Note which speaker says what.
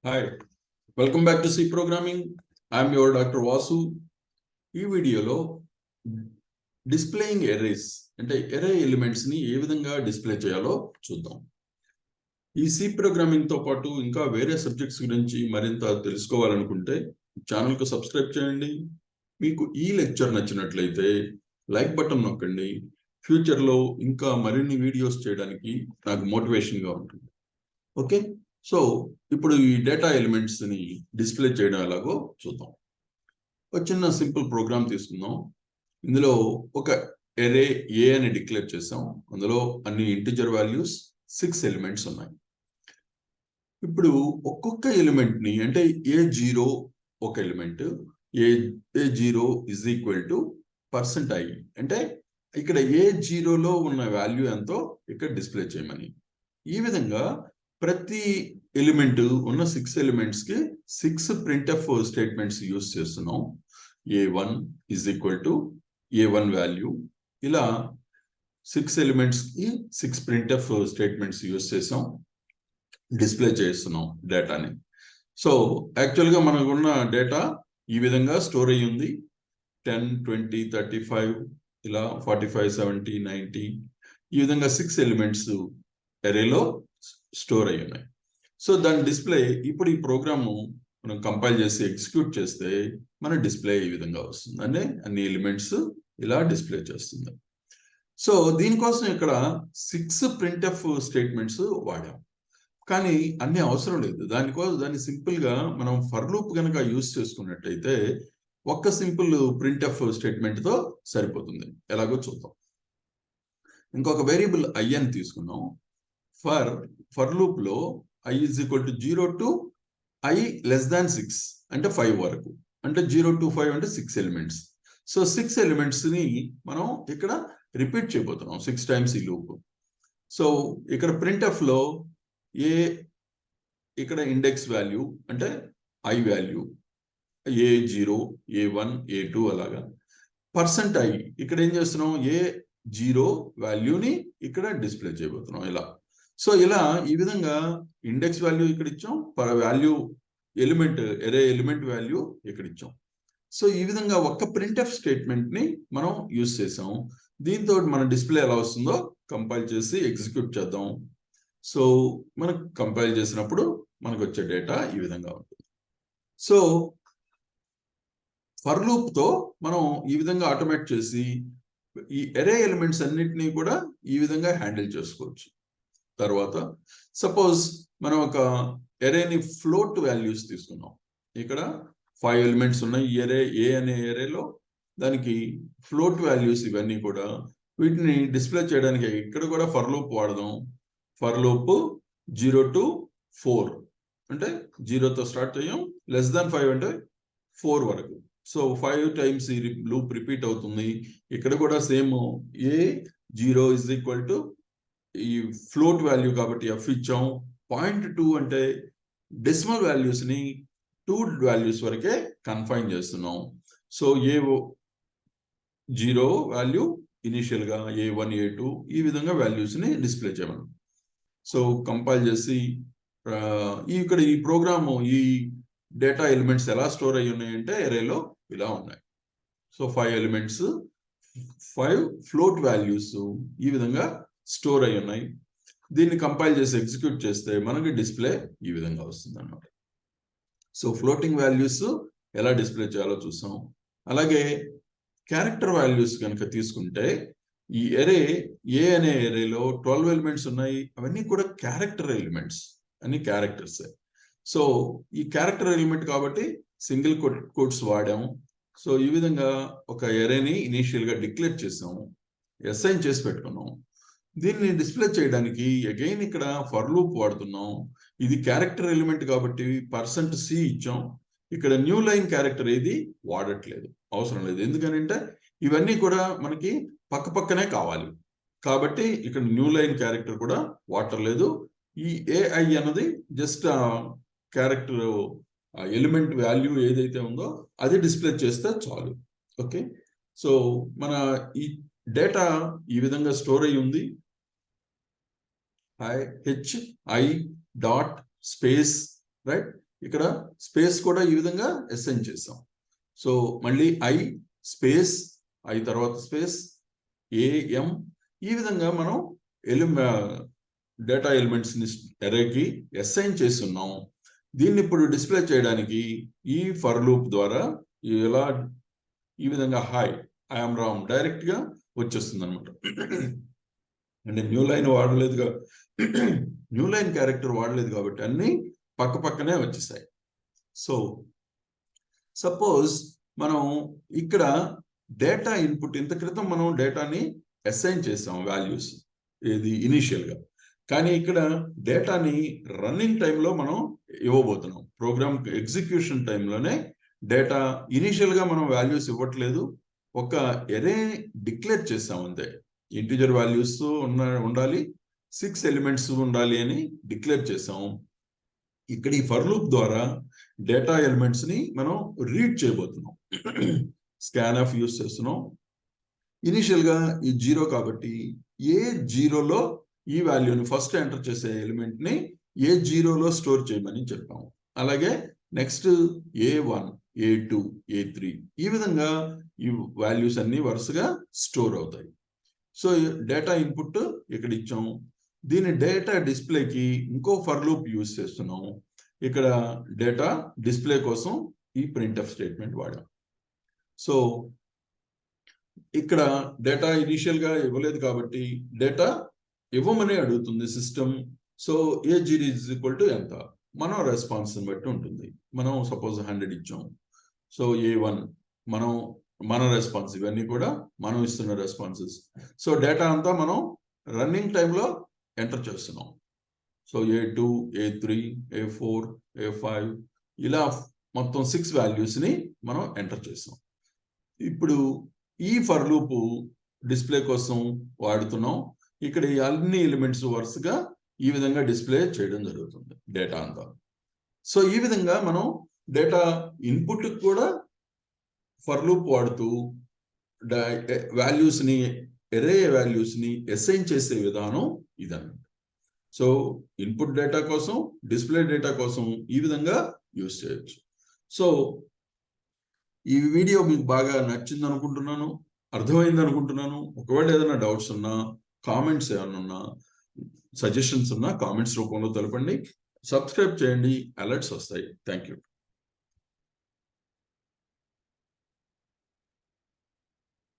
Speaker 1: Hi, welcome back to C Programming. I'm your Dr. Vasu. ఈ వీడియోలో displaying erase అంటే ఎరే elements ని ఏ విధంగా డిస్ప్లే చేయాలో చూద్దాం. ఈ సి ప్రోగ్రామింగ్ తో పాటు ఇంకా వేరే సబ్జెక్ట్స్ గురించి మరింత తెలుసుకోవాలనుకుంటే ఛానల్ కు సబ్స్క్రైబ్ చేయండి. మీకు ఈ లెక్చర్ నచ్చినట్లయితే లైక్ బటన్ నొక్కండి. ఫ్యూచర్ లో ఇంకా మరిన్ని వీడియోస్ చేయడానికి నాకు మోటివేషన్ గా ఉంటుంది. ఓకే, సో ఇప్పుడు ఈ డేటా ఎలిమెంట్స్ ని డిస్ప్లే చేయడం ఎలాగో చూద్దాం. ఒక చిన్న సింపుల్ ప్రోగ్రామ్ తీసుకుందాం. ఇందులో ఒక ఎరే ఏ అని డిక్లేర్ చేసాం. అందులో అన్ని ఇంటిజర్ వాల్యూస్ 6 ఎలిమెంట్స్ ఉన్నాయి. ఇప్పుడు ఒక్కొక్క ఎలిమెంట్ ని అంటే A0 ఒక element, A0 is equal to %i అంటే ఇక్కడ A0లో ఉన్న వాల్యూ ఎంతో ఇక్కడ డిస్ప్లే చేయమని. ఈ విధంగా ప్రతి ఎలిమెంట్ ఉన్న 6 ఎలిమెంట్స్ కి 6 printf స్టేట్మెంట్స్ యూజ్ చేస్తున్నాం. A1 is equal to A1 value, ఇలా 6 ఎలిమెంట్స్ కి 6 printf స్టేట్మెంట్స్ యూజ్ చేసాం, డిస్ప్లే చేస్తున్నాం డేటాని. సో యాక్చువల్గా మనకున్న డేటా ఈ విధంగా స్టోర్ అయ్యి ఉంది. 10, 20, 35 ఇలా 45, 70, 90 ఈ విధంగా 6 ఎలిమెంట్స్ ఎరేలో స్టోర్ అయ్యి ఉన్నాయి. సో దాని డిస్ప్లే ఇప్పుడు ఈ ప్రోగ్రాము మనం కంపైల్ చేసి ఎగ్జిక్యూట్ చేస్తే మన డిస్ప్లే ఈ విధంగా వస్తుంది. అంటే అన్ని ఎలిమెంట్స్ ఇలా డిస్ప్లే చేస్తుంది. సో దీనికోసం ఇక్కడ 6 printf స్టేట్మెంట్స్ వాడాం, కానీ అన్ని అవసరం లేదు. దాన్ని సింపుల్ గా మనం ఫర్ లూప్ కనుక యూజ్ చేసుకున్నట్టయితే ఒక్క సింపుల్ printf స్టేట్మెంట్ తో సరిపోతుంది. ఎలాగో చూద్దాం. ఇంకొక వేరియబుల్ i అని తీసుకున్నాం. ఫర్ లూప్ లో i is equal to 0 to i less than 6 అంటే 5 వరకు, అంటే 0 to 5 అంటే 6 ఎలిమెంట్స్. సో 6 ఎలిమెంట్స్ ని మనం ఇక్కడ రిపీట్ చేయబోతున్నాం 6 టైమ్స్ ఈ లూప్. సో ఇక్కడ printf లో ఇక్కడ ఇండెక్స్ వాల్యూ అంటే i value, A0, A1, A2 అలాగా. %i ఇక్కడ ఏం చేస్తున్నాం, A0 వాల్యూని ఇక్కడ డిస్ప్లే చేయబోతున్నాం ఇలా. సో ఇలా ఈ విధంగా ఇండెక్స్ వాల్యూ ఇక్కడ ఇచ్చాం, వాల్యూ ఎలిమెంట్ ఎరే ఎలిమెంట్ వాల్యూ ఇక్కడ ఇచ్చాం. సో ఈ విధంగా ఒక్క printf స్టేట్మెంట్ ని మనం యూజ్ చేసాం. దీంతో మన డిస్ప్లే ఎలా వస్తుందో కంపైల్ చేసి ఎగ్జిక్యూట్ చేద్దాం. సో మనకు కంపైల్ చేసినప్పుడు మనకు వచ్చే డేటా ఈ విధంగా ఉంటుంది. సో ఫర్ లూప్ తో మనం ఈ విధంగా ఆటోమేట్ చేసి ఈ ఎరే ఎలిమెంట్స్ అన్నిటినీ కూడా ఈ విధంగా హ్యాండిల్ చేసుకోవచ్చు. తర్వాత సపోజ్ మనం ఒక ఎరేని ఫ్లోట్ వాల్యూస్ తీసుకున్నాం. ఇక్కడ 5 ఎలిమెంట్స్ ఉన్నాయి ఈ ఎరే ఏ అనే ఎరేలో. దానికి ఫ్లోట్ వాల్యూస్ ఇవన్నీ కూడా, వీటిని డిస్ప్లే చేయడానికి ఇక్కడ కూడా ఫర్ లూప్ వాడదాం. ఫర్ లూప్ 0 to 4 అంటే 0తో స్టార్ట్ చేయం, లెస్ దాన్ 5 అంటే 4 వరకు. సో 5 టైమ్స్ ఈ లూప్ రిపీట్ అవుతుంది. ఇక్కడ కూడా same A0 is equal to ఈ ఫ్లోట్ వాల్యూ కాబట్టి f ఇచ్చాం. 0.2 అంటే డెసిమల్ వాల్యూస్ ని 2 వాల్యూస్ వరకే కన్ఫైన్ చేస్తున్నాం. సో A0 వాల్యూ ఇనిషియల్ గా A1, A2 ఈ విధంగా వాల్యూస్ ని డిస్ప్లే చేయమని. సో కంపైల్ చేసి ఇక్కడ ఈ ప్రోగ్రాము ఈ డేటా ఎలిమెంట్స్ ఎలా స్టోర్ అయ్యి ఉన్నాయంటే ఎరేలో ఇలా ఉన్నాయి. సో 5 ఎలిమెంట్స్ 5 ఫ్లోట్ వాల్యూస్ ఈ విధంగా స్టోర్ అయి ఉన్నాయి. దీన్ని కంపైల్ చేసి ఎగ్జిక్యూట్ చేస్తే మనకి డిస్ప్లే ఈ విధంగా వస్తుంది అన్నమాట. సో ఫ్లోటింగ్ వాల్యూస్ ఎలా డిస్ప్లే చేయాలో చూసాం. అలాగే క్యారెక్టర్ వాల్యూస్ కనుక తీసుకుంటే ఈ ఎరే ఏ అనే ఎరేలో 12 ఎలిమెంట్స్ ఉన్నాయి. అవన్నీ కూడా క్యారెక్టర్ ఎలిమెంట్స్, అన్ని క్యారెక్టర్స్. సో ఈ క్యారెక్టర్ ఎలిమెంట్ కాబట్టి సింగిల్ కోట్స్ వాడాము. సో ఈ విధంగా ఒక ఎరేని ఇనీషియల్ గా డిక్లేర్ చేసాము, అసైన్ చేసి పెట్టుకున్నాం. దీన్ని డిస్ప్లే చేయడానికి అగైన్ ఇక్కడ ఫర్ లూప్ వాడుతున్నాం. ఇది క్యారెక్టర్ ఎలిమెంట్ కాబట్టి %c ఇచ్చాం. ఇక్కడ న్యూ లైన్ క్యారెక్టర్ ఏది వాడట్లేదు, అవసరం లేదు. ఎందుకనంటే ఇవన్నీ కూడా మనకి పక్క పక్కనే కావాలి కాబట్టి ఇక్కడ న్యూ లైన్ క్యారెక్టర్ కూడా వాడలేదు. ఈ AI అన్నది జస్ట్ క్యారెక్టర్ ఎలిమెంట్ వాల్యూ ఏదైతే ఉందో అది డిస్ప్లే చేస్తే చాలు. ఓకే, సో మన ఈ డేటా ఈ విధంగా స్టోర్ అయి ఉంది. hi dot space, right? ఇక్కడ స్పేస్ కూడా ఈ విధంగా అసైన్ చేసాం. సో మళ్ళీ ఐ స్పేస్, ఐ తర్వాత స్పేస్, ఏఎం, ఈ విధంగా మనం డేటా ఎలిమెంట్స్ ని అరేకి అసైన్ చేసి ఉన్నాం. దీన్ని ఇప్పుడు డిస్ప్లే చేయడానికి ఈ ఫర్ లూప్ ద్వారా ఇలా ఈ విధంగా హాయ్ ఐఎమ్ రామ్ డైరెక్ట్ గా వచ్చేస్తుంది అనమాట. అంటే న్యూ లైన్ వాడలేదు, న్యూ లైన్ క్యారెక్టర్ వాడలేదు కాబట్టి అన్ని పక్క పక్కనే వచ్చేసాయి. సో సపోజ్ మనం ఇక్కడ డేటా ఇన్పుట్, ఇంత క్రితం మనం డేటాని అసైన్ చేసాం వాల్యూస్ ఇది ఇనిషియల్ గా, కానీ ఇక్కడ డేటాని రన్నింగ్ టైంలో మనం ఇవ్వబోతున్నాం. ప్రోగ్రామ్ ఎగ్జిక్యూషన్ టైంలోనే డేటా ఇనిషియల్ గా మనం వాల్యూస్ ఇవ్వట్లేదు, ఒక ఎరే డిక్లేర్ చేసాం అంతే. ఇంటిజర్ వాల్యూస్ ఉండాలి, 6 ఎలిమెంట్స్ ఉండాలి అని డిక్లేర్ చేసాం. ఇక్కడ ఈ ఫర్ లూప్ ద్వారా డేటా ఎలిమెంట్స్ ని మనం రీడ్ చేయబోతున్నాం. స్కాన్ ఆఫ్ యూస్ చేస్తున్నాం. ఇనిషియల్ గా ఈ 0 కాబట్టి ఏ 0లో ఈ వాల్యూని ఫస్ట్ ఎంటర్ చేసే ఎలిమెంట్ ని ఏ 0లో స్టోర్ చేయమని చెప్పాము. అలాగే నెక్స్ట్ A1, A2, A3, ఈ విధంగా ఈ వాల్యూస్ అన్ని వరుసగా స్టోర్ అవుతాయి. సో డేటా ఇన్పుట్ ఇక్కడ ఇచ్చాం. దీని డేటా డిస్ప్లేకి ఇంకో ఫర్ లూప్ యూజ్ చేస్తున్నాం. ఇక్కడ డేటా డిస్ప్లే కోసం ఈ ప్రింట్ఎఫ్ స్టేట్మెంట్ వాడాం. సో ఇక్కడ డేటా ఇనిషియల్ గా ఇవ్వలేదు కాబట్టి డేటా ఇవ్వమని అడుగుతుంది సిస్టమ్. సో A0 = ఎంత, మనం రెస్పాన్స్ బట్టి ఉంటుంది. మనం సపోజ్ 100 ఇచ్చాం. సో A1 మన రెస్పాన్స్, ఇవన్నీ కూడా మనం ఇస్తున్న రెస్పాన్సెస్. సో డేటా అంతా మనం రన్నింగ్ టైంలో ఎంటర్ చేస్తున్నాం. So A2, A3, A4, A5, ఇలా మొత్తం 6 వాల్యూస్ ని మనం ఎంటర్ చేసాం. ఇప్పుడు ఈ ఫర్ లూప్ డిస్ప్లే కోసం వాడుతున్నాం. ఇక్కడ ఈ అన్ని ఎలిమెంట్స్ వరుసగా ఈ విధంగా డిస్ప్లే చేయడం జరుగుతుంది డేటా అంతా. సో ఈ విధంగా మనం డేటా ఇన్పుట్ కూడా ఫర్ లూప్ వాడుతూ వాల్యూస్ ని, ఎరే వాల్యూస్ ని అసైన్ చేసే విధానం ఇదన్నమాట. సో ఇన్పుట్ డేటా కోసం, డిస్ప్లే డేటా కోసం ఈ విధంగా యూజ్ చేయొచ్చు. సో ఈ వీడియో మీకు బాగా నచ్చింది అనుకుంటున్నాను, అర్థమైంది అనుకుంటున్నాను. ఒకవేళ ఏదైనా డౌట్స్ ఉన్నా, కామెంట్స్ ఏమైనా ఉన్నా, సజెషన్స్ ఉన్నా కామెంట్స్ రూపంలో తెలపండి. సబ్స్క్రైబ్ చేయండి, అలర్ట్స్ వస్తాయి. Thank you.